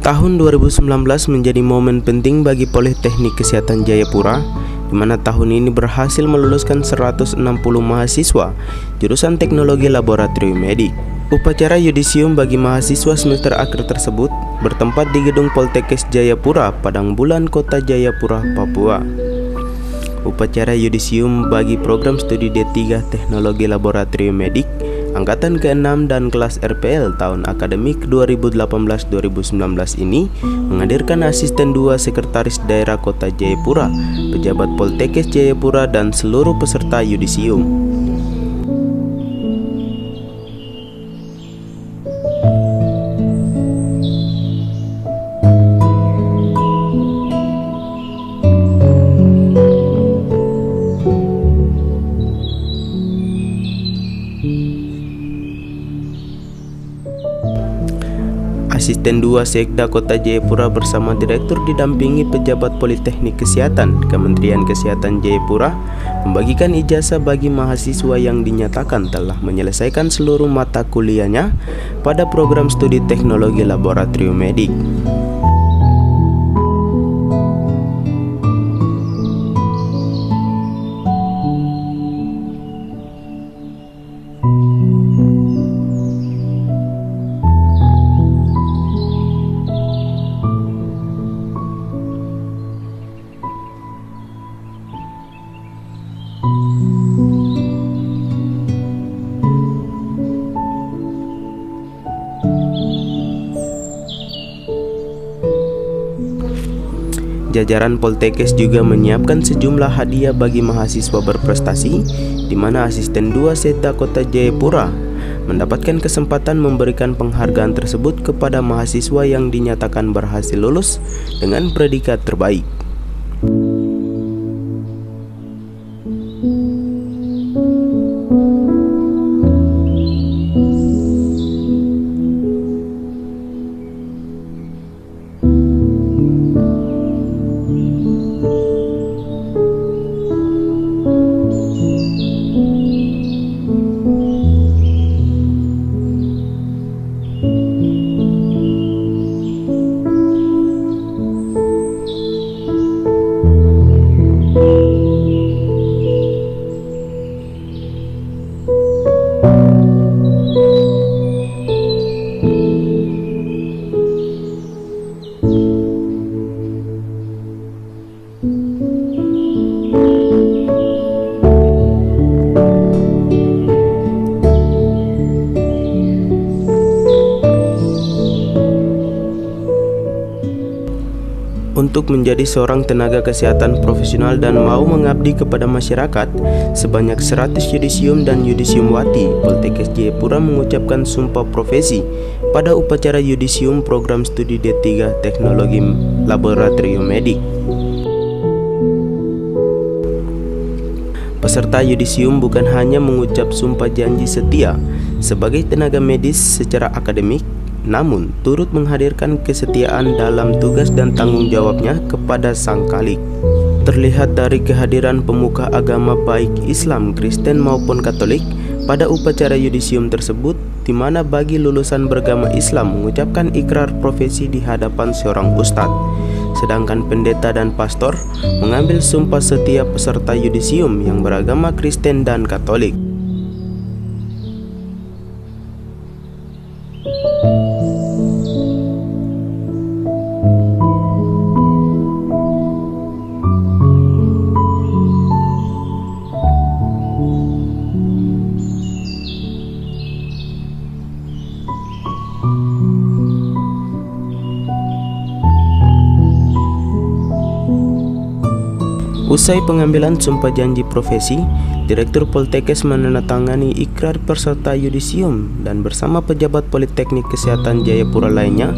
Tahun 2019 menjadi momen penting bagi Politeknik Kesehatan Jayapura, di mana tahun ini berhasil meluluskan 160 mahasiswa jurusan Teknologi Laboratorium Medik. Upacara yudisium bagi mahasiswa semester akhir tersebut bertempat di Gedung Poltekkes Jayapura, Padang Bulan, Kota Jayapura, Papua. Upacara yudisium bagi program studi D3 Teknologi Laboratorium Medik Angkatan ke-6 dan kelas RPL tahun akademik 2018-2019 ini menghadirkan asisten 2 sekretaris daerah Kota Jayapura, pejabat Poltekkes Jayapura, dan seluruh peserta yudisium. Asisten 2 Sekda Kota Jayapura bersama direktur didampingi pejabat Politeknik Kesehatan Kementerian Kesehatan Jayapura membagikan ijazah bagi mahasiswa yang dinyatakan telah menyelesaikan seluruh mata kuliahnya pada program studi Teknologi Laboratorium Medik. Jajaran Poltekkes juga menyiapkan sejumlah hadiah bagi mahasiswa berprestasi, di mana asisten 2 Sekda Kota Jayapura mendapatkan kesempatan memberikan penghargaan tersebut kepada mahasiswa yang dinyatakan berhasil lulus dengan predikat terbaik. Untuk menjadi seorang tenaga kesehatan profesional dan mau mengabdi kepada masyarakat, sebanyak 100 yudisium dan yudisiumwati Poltekkes Jayapura mengucapkan sumpah profesi pada upacara yudisium program studi D3 Teknologi Laboratorium Medik. Peserta yudisium bukan hanya mengucap sumpah janji setia sebagai tenaga medis secara akademik, namun turut menghadirkan kesetiaan dalam tugas dan tanggung jawabnya kepada Sang Khalik. Terlihat dari kehadiran pemuka agama baik Islam, Kristen maupun Katolik pada upacara yudisium tersebut, di mana bagi lulusan beragama Islam mengucapkan ikrar profesi di hadapan seorang ustadz, sedangkan pendeta dan pastor mengambil sumpah setia peserta yudisium yang beragama Kristen dan Katolik. Usai pengambilan sumpah janji profesi, Direktur Poltekkes menandatangani ikrar peserta yudisium dan bersama pejabat Politeknik Kesehatan Jayapura lainnya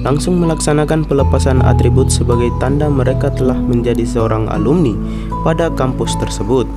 langsung melaksanakan pelepasan atribut sebagai tanda mereka telah menjadi seorang alumni pada kampus tersebut.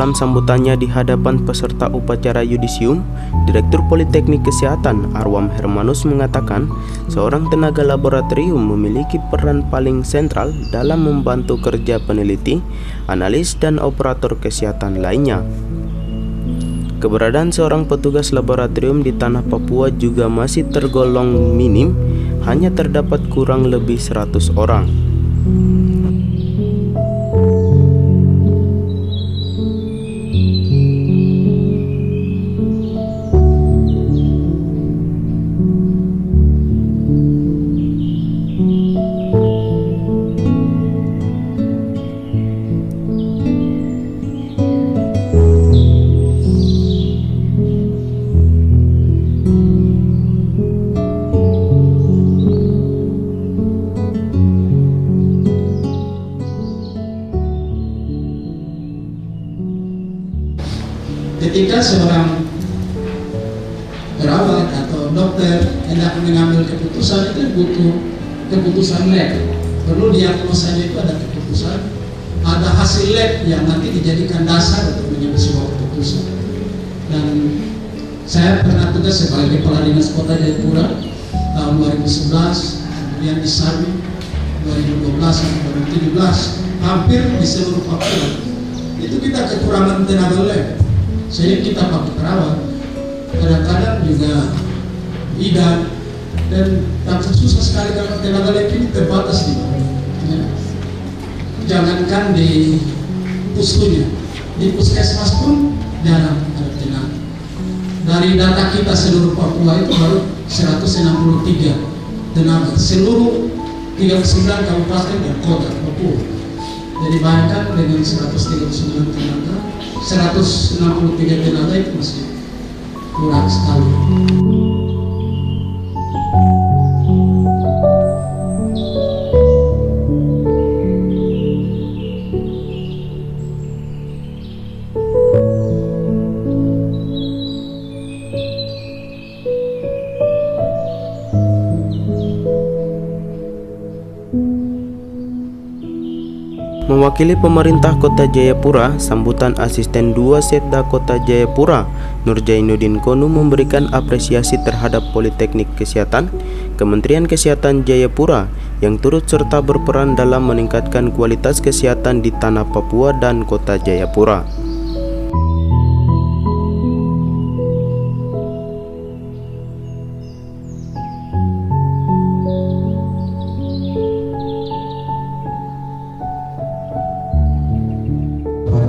Dalam sambutannya di hadapan peserta upacara yudisium, Direktur Politeknik Kesehatan Arwam Hermanus mengatakan seorang tenaga laboratorium memiliki peran paling sentral dalam membantu kerja peneliti, analis, dan operator kesehatan lainnya. Keberadaan seorang petugas laboratorium di tanah Papua juga masih tergolong minim, hanya terdapat kurang lebih 100 orang. Ketika seorang perawat atau dokter hendak mengambil keputusan, itu butuh keputusan lab. Perlu diagnosanya itu ada keputusan, ada hasil lab yang nanti dijadikan dasar untuk menjadi sebuah keputusan. Dan saya pernah tugas sebagai Kepala Dinas Kota Jayapura tahun 2011, kemudian di Sami 2012 sampai 2017, hampir di seluruh Papua itu kita kekurangan tenaga lab. Sehingga kita pakai perawat, kadang-kadang juga bidan, dan susah sekali kalau tenaga lab ini terbatas nih. Ya. Jangankan di puskunya, di puskesmas pun jarang ada tenaga. Dari data kita seluruh Papua itu baru 163 tenaga, seluruh 39 kabupaten dan kota Papua. Jadi bayangkan dengan 139 tenaga, 163 tenaga itu masih kurang sekali. Mewakili pemerintah Kota Jayapura, sambutan Asisten 2 Setda Kota Jayapura, Nur Jainuddin Konu memberikan apresiasi terhadap Politeknik Kesehatan, Kementerian Kesehatan Jayapura yang turut serta berperan dalam meningkatkan kualitas kesehatan di tanah Papua dan Kota Jayapura.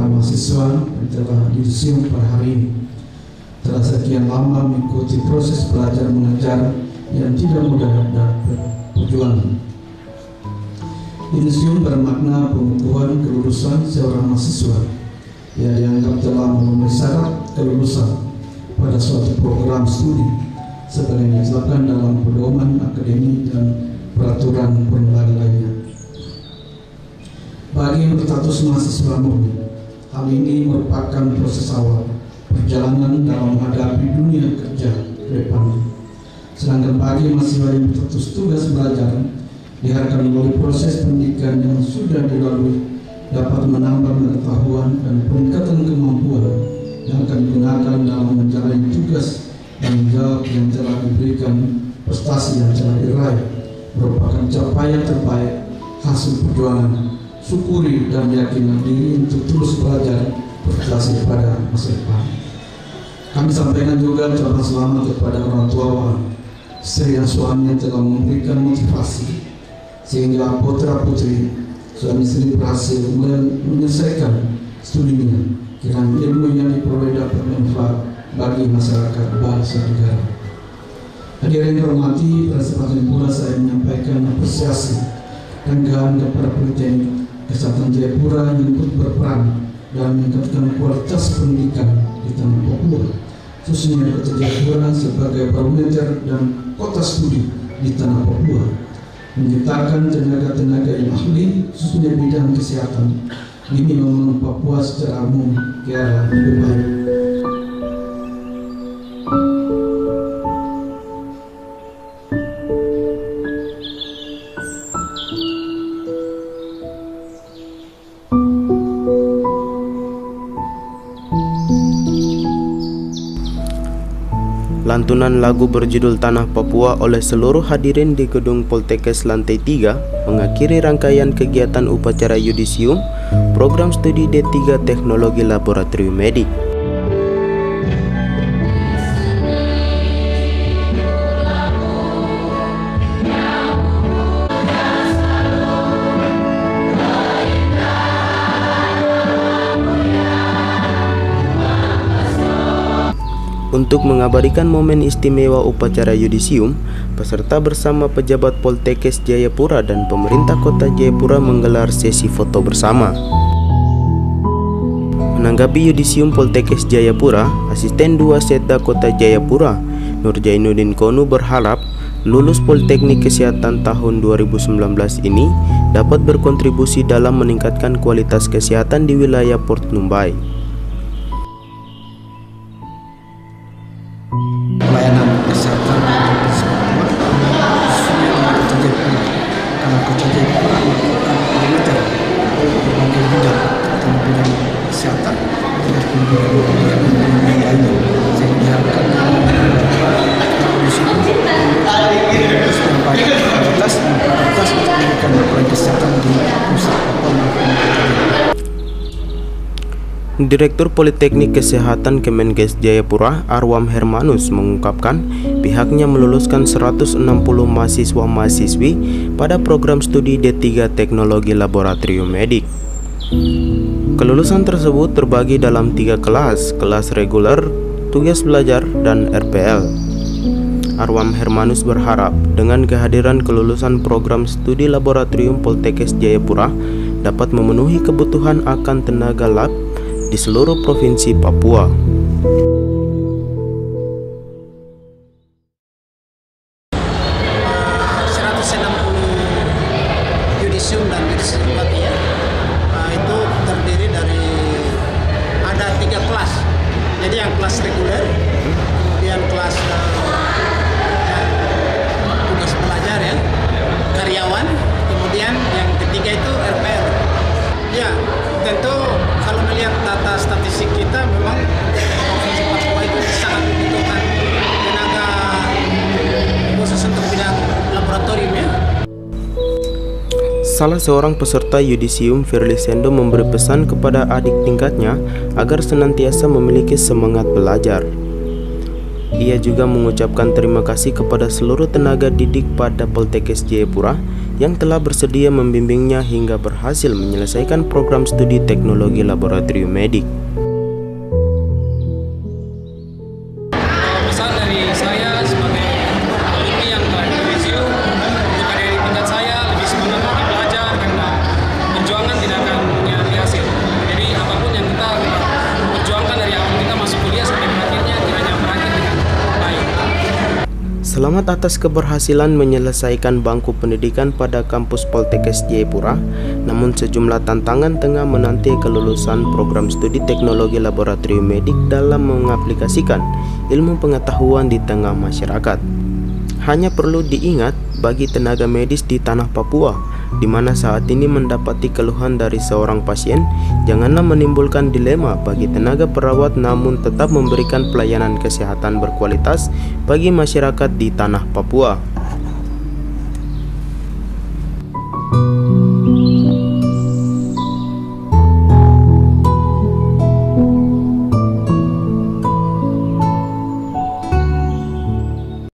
Mahasiswa yang telah yudisium per hari ini telah sekian lama mengikuti proses belajar mengajar yang tidak mudah dan perjuangan. Yudisium bermakna pengukuhan kelulusan seorang mahasiswa yang dianggap telah memenuhi syarat kelulusan pada suatu program studi seperti yang ditetapkan dalam pedoman akademik dan peraturan perundang lainnya. Bagi yang berstatus mahasiswa murni, hal ini merupakan proses awal perjalanan dalam menghadapi dunia kerja ke depan. Sedangkan bagi mahasiswa yang berstatus tugas belajar, diharapkan melalui proses pendidikan yang sudah dilalui dapat menambah pengetahuan dan peningkatan kemampuan yang akan digunakan dalam menjalani tugas dan jawab yang telah diberikan. Prestasi yang telah diraih merupakan capaian terbaik hasil perjuangan. Syukuri dan yakinkan diri untuk terus belajar berprestasi pada masa depan. Kami sampaikan juga ucapan selamat kepada orang tua istri dan suami yang telah memberikan motivasi sehingga putra putri suami istri berhasil menyelesaikan studinya. Kiranya ilmu yang diperoleh dapat bermanfaat bagi masyarakat bangsa negara. Hadirin yang hormati, pada kesempatan pula saya menyampaikan apresiasi dan kepada Politeknik Kesehatan Jayapura yang ikut berperan dalam meningkatkan kualitas pendidikan di tanah Papua, khususnya Kota Jayapura sebagai barometer dan kota studi di tanah Papua, menciptakan tenaga-tenaga yang ahli khususnya bidang kesehatan demi membangun Papua secara umum ke arah lebih baik. Lantunan lagu berjudul Tanah Papua oleh seluruh hadirin di Gedung Poltekkes lantai 3 mengakhiri rangkaian kegiatan upacara yudisium program studi D3 Teknologi Laboratorium Medik. Untuk mengabadikan momen istimewa upacara yudisium, peserta bersama pejabat Poltekkes Jayapura dan pemerintah kota Jayapura menggelar sesi foto bersama. Menanggapi yudisium Poltekkes Jayapura, Asisten 2 Setda Kota Jayapura, Nurjainuddin Konu berharap lulus Politeknik Kesehatan tahun 2019 ini dapat berkontribusi dalam meningkatkan kualitas kesehatan di wilayah Port Numbai. Pelayanan kesehatan karena Kota Jayapura merupakan perimeter berbagai bidang terutama bidang kesehatan dan bidang yang lainnya. Saya diharapkan di sini harus membaik kualitas untuk memberikan pelayanan kesehatan di pusat Papua maupun Direktur Politeknik Kesehatan Kemenkes Jayapura, Arwam Hermanus, mengungkapkan pihaknya meluluskan 160 mahasiswa-mahasiswi pada program studi D3 Teknologi Laboratorium Medik. Kelulusan tersebut terbagi dalam 3 kelas reguler, tugas belajar, dan RPL. Arwam Hermanus berharap dengan kehadiran kelulusan program studi laboratorium Poltekkes Jayapura dapat memenuhi kebutuhan akan tenaga lab di seluruh provinsi Papua. Yudisium dan yudisium ya. Itu terdiri dari ada 3 kelas. Jadi yang kelas reguler, kemudian kelas tugas belajar ya, karyawan, kemudian yang ketiga itu RPL. Ya, tentu kalau melihat data statistik kita memang provinsi Papua itu sangat membutuhkan tenaga khusus untuk bidang laboratorium ya. Salah seorang peserta yudisium, Firly Sendo, memberi pesan kepada adik tingkatnya agar senantiasa memiliki semangat belajar. Ia juga mengucapkan terima kasih kepada seluruh tenaga didik pada Poltekkes Jayapura yang telah bersedia membimbingnya hingga berhasil menyelesaikan program studi teknologi laboratorium medik. Pesan dari saya sebagai alumni yang telah yudisium untuk adik tingkat saya lebih semangat lagi belajar karena perjuangan tidak akan punya hasil. Jadi apapun yang kita perjuangkan dari awal kita masuk kuliah sampai akhirnya kiranya berakhir dengan baik. Selamat atas keberhasilan menyelesaikan bangku pendidikan pada kampus Poltekkes Jayapura, namun sejumlah tantangan tengah menanti kelulusan program studi teknologi laboratorium medik dalam mengaplikasikan ilmu pengetahuan di tengah masyarakat. Hanya perlu diingat bagi tenaga medis di tanah Papua, di mana saat ini mendapati keluhan dari seorang pasien, janganlah menimbulkan dilema bagi tenaga perawat namun tetap memberikan pelayanan kesehatan berkualitas bagi masyarakat di tanah Papua.